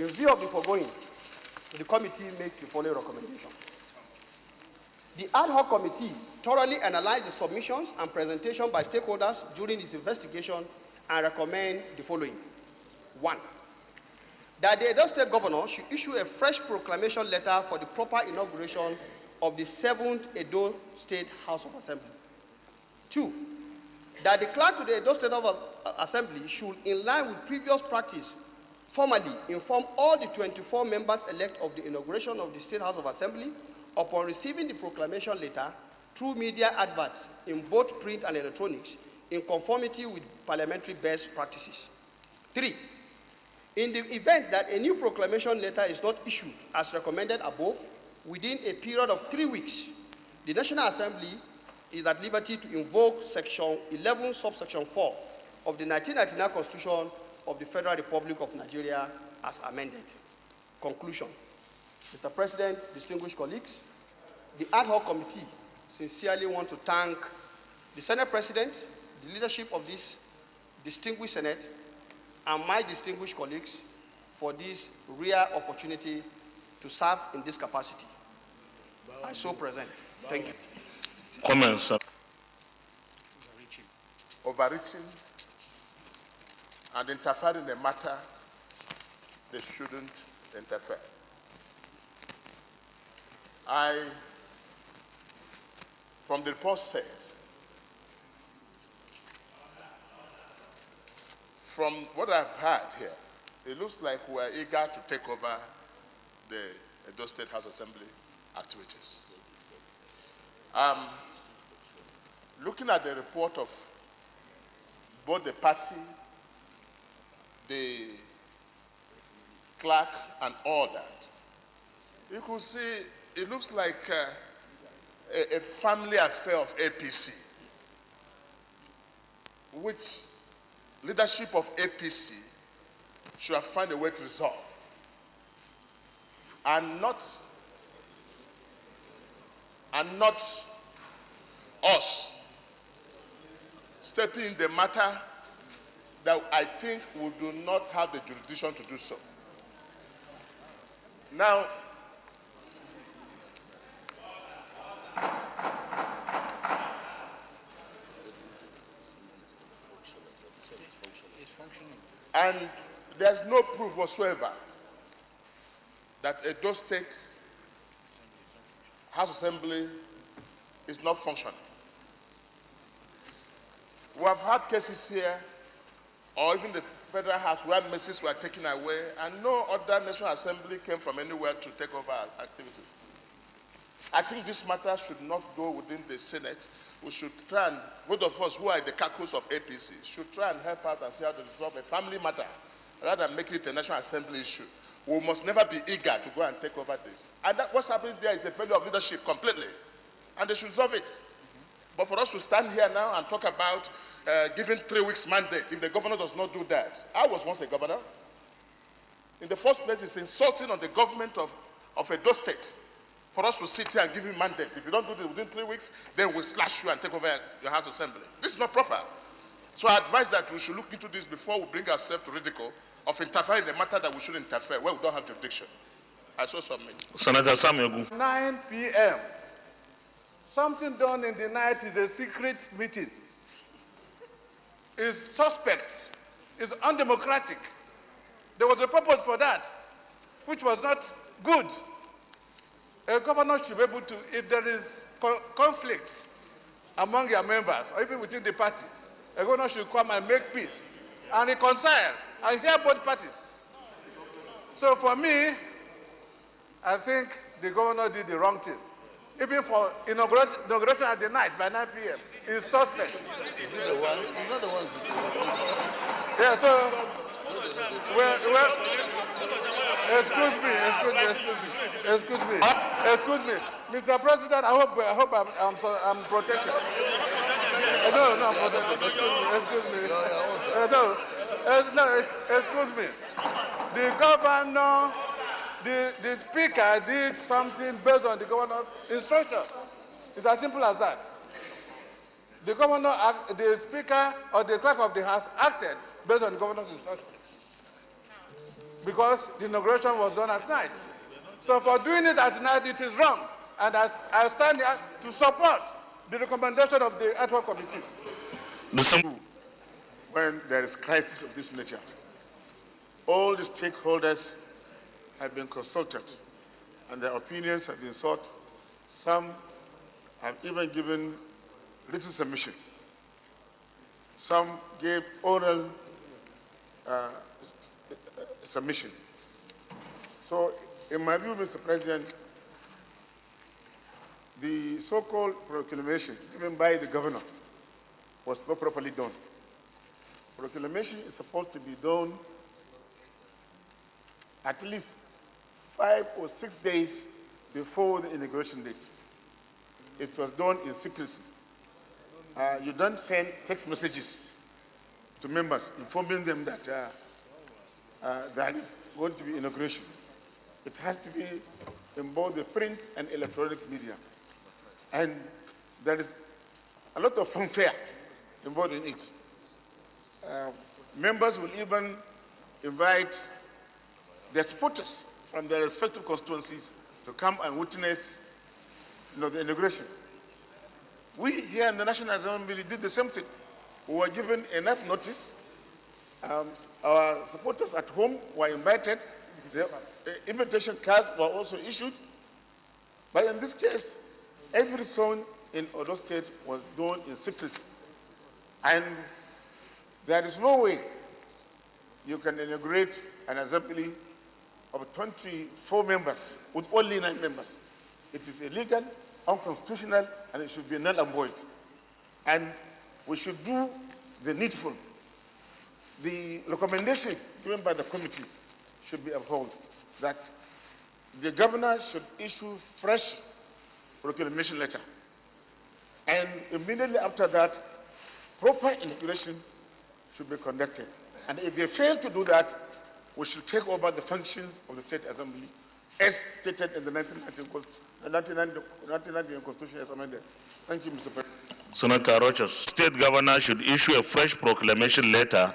In view of the foregoing, the committee makes the following recommendation. The Adhoc Committee thoroughly analyzed the submissions and presentation by stakeholders during its investigation and recommend the following. 1. That the Edo State Governor should issue a fresh proclamation letter for the proper inauguration of the 7th Edo State House of Assembly. 2. That the clerk to the Edo State House of Assembly should, in line with previous practice, formally inform all the 24 members-elect of the inauguration of the State House of Assembly upon receiving the proclamation letter through media adverts in both print and electronics in conformity with parliamentary best practices. 3. In the event that a new proclamation letter is not issued as recommended above within a period of 3 weeks, the National Assembly is at liberty to invoke Section 11, subsection 4 of the 1999 Constitution of the Federal Republic of Nigeria as amended. Conclusion. Mr. President, distinguished colleagues, the Ad Hoc Committee sincerely want to thank the Senate President, the leadership of this distinguished Senate, and my distinguished colleagues for this rare opportunity to serve in this capacity. I so present. Thank you. Comments, sir. Overreaching and interfering in a matter they shouldn't interfere. From the report said, from what I've heard here, it looks like we are eager to take over the Edo State House Assembly activities. Looking at the report of both the party, the clerk, and all that, you could see it looks like a family affair of APC, which leadership of APC should have found a way to resolve, and not us stepping in the matter that I think we do not have the jurisdiction to do so. Now, and there's no proof whatsoever that Edo State House Assembly is not functioning. We have had cases here, or even the Federal House, where messages were taken away, and no other National Assembly came from anywhere to take over our activities. I think this matter should not go within the Senate. We should try and, both of us who are the caucus of APC, should try and help out and see how to resolve a family matter, rather than making it a National Assembly issue. We must never be eager to go and take over this. And what's happening there is a failure of leadership completely, and they should resolve it. But for us to stand here now and talk about giving 3 weeks mandate if the governor does not do that. I was once a governor. In the first place, it's insulting on the government of Edo State for us to sit here and give you mandate. If you don't do this within 3 weeks, then we'll slash you and take over your House Assembly. This is not proper. So I advise that we should look into this before we bring ourselves to ridicule of interfering in a matter that we shouldn't interfere, where we don't have jurisdiction. I so submit. Senator Samuel. 9 p.m. Something done in the night is a secret meeting. Is suspect, is undemocratic. There was a purpose for that, which was not good. A governor should be able to, if there is conflicts among your members, or even within the party, a governor should come and make peace, and reconcile, and hear both parties. So for me, I think the governor did the wrong thing. Even for inauguration at the night by 9 p.m. is suspect. Is it the one? He's not the one. Yeah, so, excuse me. Mr. President, I hope I'm protected. No, I'm protected. Excuse me. The governor, the speaker did something based on the governor's instruction. It's as simple as that. The governor, the speaker or the clerk of the house acted based on the governor's instruction. because the inauguration was done at night. So for doing it at night, it is wrong. And I stand here to support the recommendation of the Adhoc Committee. When there is crisis of this nature, all the stakeholders have been consulted and their opinions have been sought. Some have even given written submission. Some gave oral submission. So, in my view, Mr. President, the so-called proclamation given by the governor was not properly done. Proclamation is supposed to be done at least 5 or 6 days before the inauguration date. It was done in secrecy. You don't send text messages to members informing them that that is going to be inauguration. It has to be in both the print and electronic media. And there is a lot of fanfare involved in it. Members will even invite their supporters from their respective constituencies to come and witness the inauguration. We here in the National Assembly did the same thing. We were given enough notice. Our supporters at home were invited. The invitation cards were also issued. But in this case, everything in Odo State was done in secrecy. And there is no way you can inaugurate an assembly of 24 members with only 9 members. It is illegal, unconstitutional, and it should be null and void. And we should do the needful. The recommendation given by the committee should be upheld, that the governor should issue fresh proclamation letter. And immediately after that, proper inauguration should be conducted. And if they fail to do that, we should take over the functions of the State Assembly as stated in the 1990 Constitution as amended. Thank you, Mr. President. Senator Rochas, State Governor should issue a fresh proclamation letter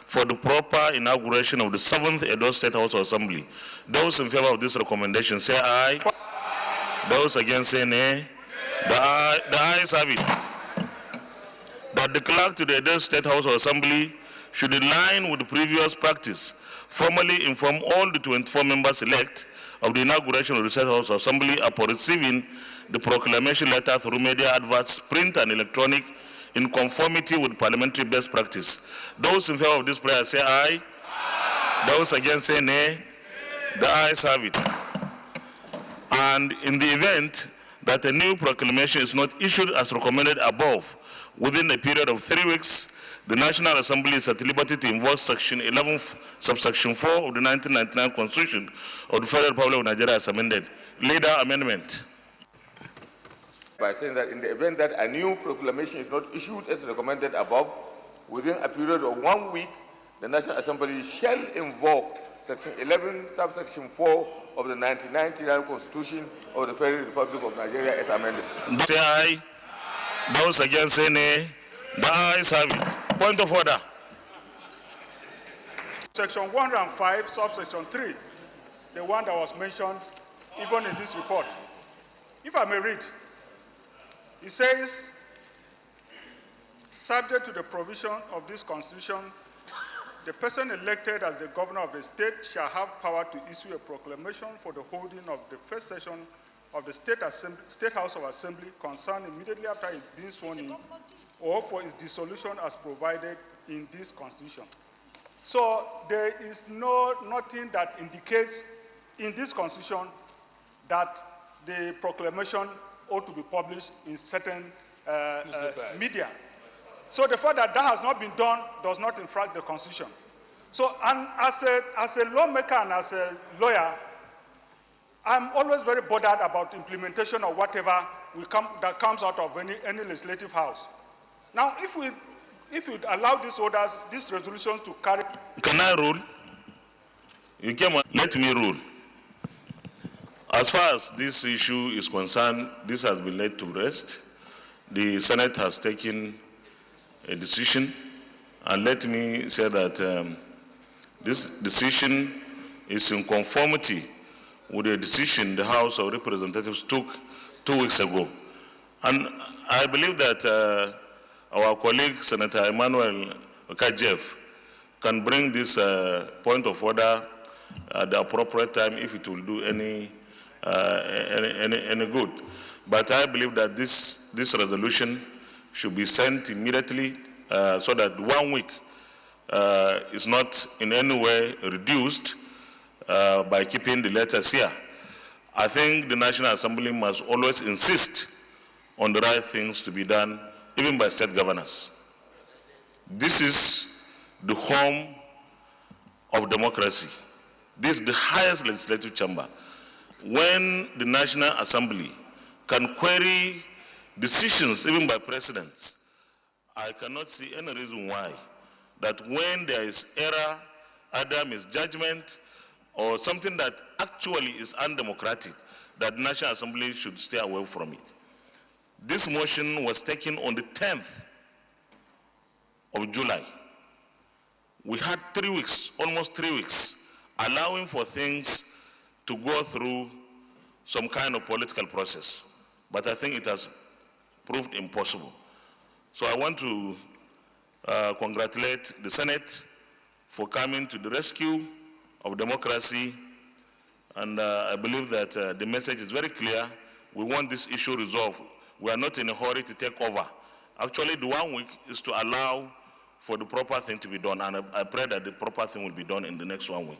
for the proper inauguration of the 7th Edo State House of Assembly. Those in favor of this recommendation say aye. Those against say nay. The ayes have it. That the clerk to the Edo State House of Assembly should, in line with the previous practice, formally inform all the 24 members elect of the inauguration of the State House of Assembly upon receiving the proclamation letter through media adverts, print and electronic, in conformity with parliamentary best practice. Those in favor of this prayer say aye. Those against say nay. The ayes have it. And in the event that a new proclamation is not issued as recommended above within a period of 3 weeks, the National Assembly is at liberty to invoke Section 11, subsection 4 of the 1999 Constitution of the Federal Republic of Nigeria as amended. Leader, amendment. By saying that in the event that a new proclamation is not issued as recommended above, within a period of 1 week, the National Assembly shall invoke Section 11, subsection 4 of the 1999 Constitution of the Federal Republic of Nigeria as amended. Say aye. Those against say nay. The ayes have it. Point of order. Section 105, subsection 3, the one that was mentioned even in this report. If I may read, it says, subject to the provision of this Constitution, the person elected as the governor of the state shall have power to issue a proclamation for the holding of the first session of the State House of Assembly concerned immediately after it being sworn in, or for its dissolution as provided in this Constitution. So there is nothing that indicates in this Constitution that the proclamation ought to be published in certain media. So the fact that that has not been done does not infringe the Constitution. So, and as a lawmaker and as a lawyer, I'm always very bothered about implementation of whatever that comes out of any legislative house. Now, if we allow these orders, these resolutions to carry... Can I rule? You came on, let me rule. As far as this issue is concerned, this has been laid to rest. The Senate has taken a decision, and let me say that this decision is in conformity with the decision the House of Representatives took 2 weeks ago. And I believe that our colleague, Senator Emmanuel Okajev, can bring this point of order at the appropriate time if it will do any good. But I believe that this resolution should be sent immediately so that 1 week is not in any way reduced by keeping the letters here. I think the National Assembly must always insist on the right things to be done, even by state governors. This is the home of democracy. This is the highest legislative chamber. When the National Assembly can query decisions, even by presidents, I cannot see any reason why that when there is error, either misjudgment, or something that actually is undemocratic, that the National Assembly should stay away from it. This motion was taken on the 10th of July. We had 3 weeks, almost 3 weeks, allowing for things to go through some kind of political process. But I think it has proved impossible. So I want to congratulate the Senate for coming to the rescue of democracy. And I believe that the message is very clear. We want this issue resolved. We are not in a hurry to take over. Actually, the 1 week is to allow for the proper thing to be done. And I pray that the proper thing will be done in the next 1 week.